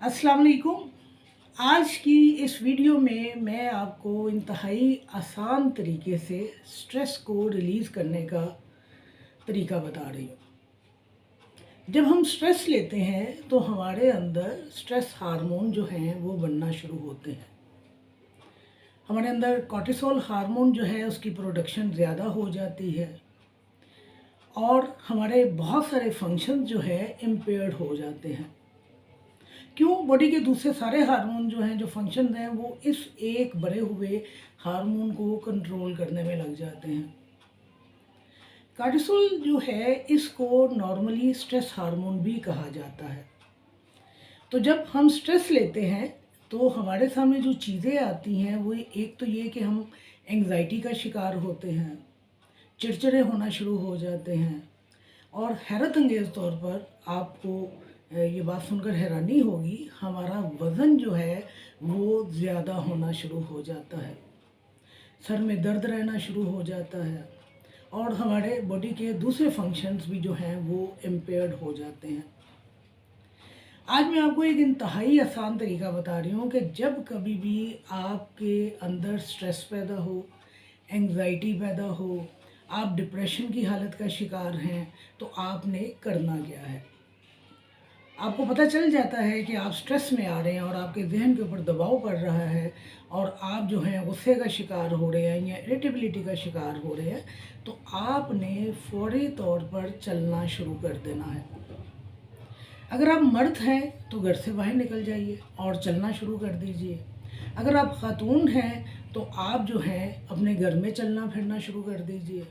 अस्सलाम वालेकुम। आज की इस वीडियो में मैं आपको इंतहाई आसान तरीके से स्ट्रेस को रिलीज़ करने का तरीका बता रही हूँ। जब हम स्ट्रेस लेते हैं तो हमारे अंदर स्ट्रेस हार्मोन जो हैं वो बनना शुरू होते हैं। हमारे अंदर कॉर्टिसोल हार्मोन जो है उसकी प्रोडक्शन ज़्यादा हो जाती है और हमारे बहुत सारे फंक्शन जो है इम्पेयर्ड हो जाते हैं। क्यों? बॉडी के दूसरे सारे हार्मोन जो हैं, जो फंक्शन हैं, वो इस एक बड़े हुए हार्मोन को कंट्रोल करने में लग जाते हैं। कार्टिसोल जो है इसको नॉर्मली स्ट्रेस हार्मोन भी कहा जाता है। तो जब हम स्ट्रेस लेते हैं तो हमारे सामने जो चीज़ें आती हैं वो एक तो ये कि हम एंग्जाइटी का शिकार होते हैं, चिड़चिड़े होना शुरू हो जाते हैं और हैरत अंगेज़ तौर पर आपको ये बात सुनकर हैरानी होगी, हमारा वज़न जो है वो ज़्यादा होना शुरू हो जाता है, सर में दर्द रहना शुरू हो जाता है और हमारे बॉडी के दूसरे फंक्शंस भी जो हैं वो इम्पेयर्ड हो जाते हैं। आज मैं आपको एक इंतहाई आसान तरीका बता रही हूँ कि जब कभी भी आपके अंदर स्ट्रेस पैदा हो, एंग्जाइटी पैदा हो, आप डिप्रेशन की हालत का शिकार हैं, तो आपने करना क्या है। आपको पता चल जाता है कि आप स्ट्रेस में आ रहे हैं और आपके ज़हन के ऊपर दबाव पड़ रहा है और आप जो हैं गुस्से का शिकार हो रहे हैं या इरिटेबिलिटी का शिकार हो रहे हैं, तो आपने फ़ौरी तौर पर चलना शुरू कर देना है। अगर आप मर्द हैं तो घर से बाहर निकल जाइए और चलना शुरू कर दीजिए। अगर आप खातून हैं तो आप जो हैं अपने घर में चलना फिरना शुरू कर दीजिए।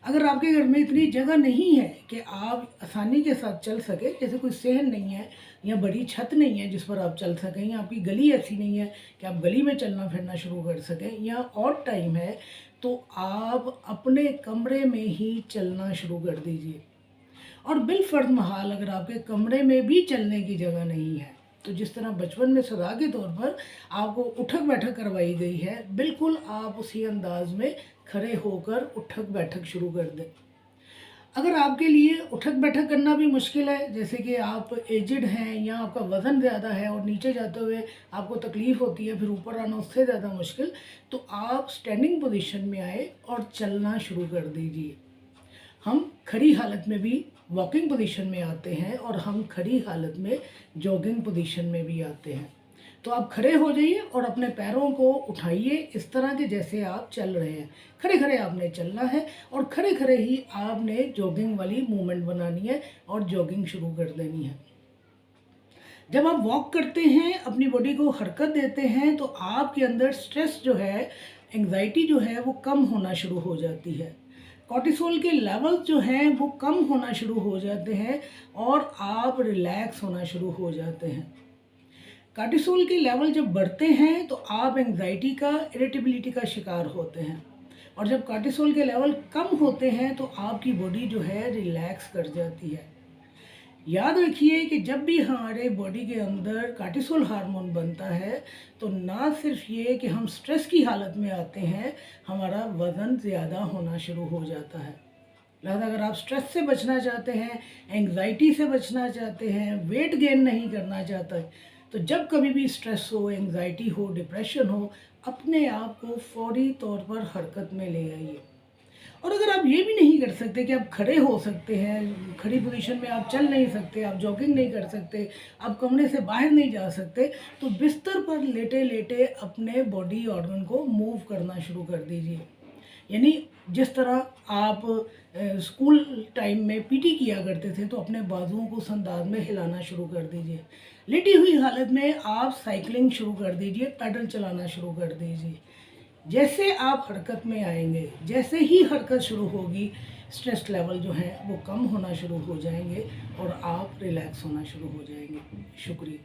अगर आपके घर में इतनी जगह नहीं है कि आप आसानी के साथ चल सकें, जैसे कोई सहन नहीं है या बड़ी छत नहीं है जिस पर आप चल सकें, या आपकी गली ऐसी नहीं है कि आप गली में चलना फिरना शुरू कर सकें, या और टाइम है, तो आप अपने कमरे में ही चलना शुरू कर दीजिए। और बिलफर्ज महाल अगर आपके कमरे में भी चलने की जगह नहीं है, तो जिस तरह बचपन में सज़ा के तौर पर आपको उठक बैठक करवाई गई है, बिल्कुल आप उसी अंदाज में खड़े होकर उठक बैठक शुरू कर दें। अगर आपके लिए उठक बैठक करना भी मुश्किल है, जैसे कि आप एजिड हैं या आपका वज़न ज़्यादा है और नीचे जाते हुए आपको तकलीफ़ होती है, फिर ऊपर आना उससे ज़्यादा मुश्किल, तो आप स्टैंडिंग पोजीशन में आए और चलना शुरू कर दीजिए। हम खड़ी हालत में भी वॉकिंग पोजीशन में आते हैं और हम खड़ी हालत में जॉगिंग पोजीशन में भी आते हैं। तो आप खड़े हो जाइए और अपने पैरों को उठाइए इस तरह के जैसे आप चल रहे हैं। खड़े खड़े आपने चलना है और खड़े खड़े ही आपने जॉगिंग वाली मूवमेंट बनानी है और जॉगिंग शुरू कर देनी है। जब आप वॉक करते हैं, अपनी बॉडी को हरकत देते हैं, तो आपके अंदर स्ट्रेस जो है, एंग्जाइटी जो है वो कम होना शुरू हो जाती है। कॉर्टिसोल के लेवल्स जो हैं वो कम होना शुरू हो जाते हैं और आप रिलैक्स होना शुरू हो जाते हैं। कॉर्टिसोल के लेवल जब बढ़ते हैं तो आप एंग्जाइटी का, इरिटेबिलिटी का शिकार होते हैं और जब कॉर्टिसोल के लेवल कम होते हैं तो आपकी बॉडी जो है रिलैक्स कर जाती है। याद रखिए कि जब भी हमारे बॉडी के अंदर कॉर्टिसोल हार्मोन बनता है तो ना सिर्फ ये कि हम स्ट्रेस की हालत में आते हैं, हमारा वज़न ज़्यादा होना शुरू हो जाता है। लिहाजा अगर आप स्ट्रेस से बचना चाहते हैं, एंग्जाइटी से बचना चाहते हैं, वेट गेन नहीं करना चाहते, तो जब कभी भी स्ट्रेस हो, एंग्जाइटी हो, डिप्रेशन हो, अपने आप को फ़ौरी तौर पर हरकत में ले आइए। और अगर आप ये भी नहीं कर सकते कि आप खड़े हो सकते हैं, खड़ी पोजीशन में आप चल नहीं सकते, आप जॉगिंग नहीं कर सकते, आप कमरे से बाहर नहीं जा सकते, तो बिस्तर पर लेटे-लेटे अपने बॉडी ऑर्गन को मूव करना शुरू कर दीजिए। यानी जिस तरह आप स्कूल टाइम में पीटी किया करते थे, तो अपने बाजुओं को उस अंदाज में हिलाना शुरू कर दीजिए। लेटी हुई हालत में आप साइकिलिंग शुरू कर दीजिए, पैडल चलाना शुरू कर दीजिए। जैसे आप हरकत में आएंगे, जैसे ही हरकत शुरू होगी, स्ट्रेस लेवल जो है वो कम होना शुरू हो जाएंगे और आप रिलैक्स होना शुरू हो जाएंगे। शुक्रिया।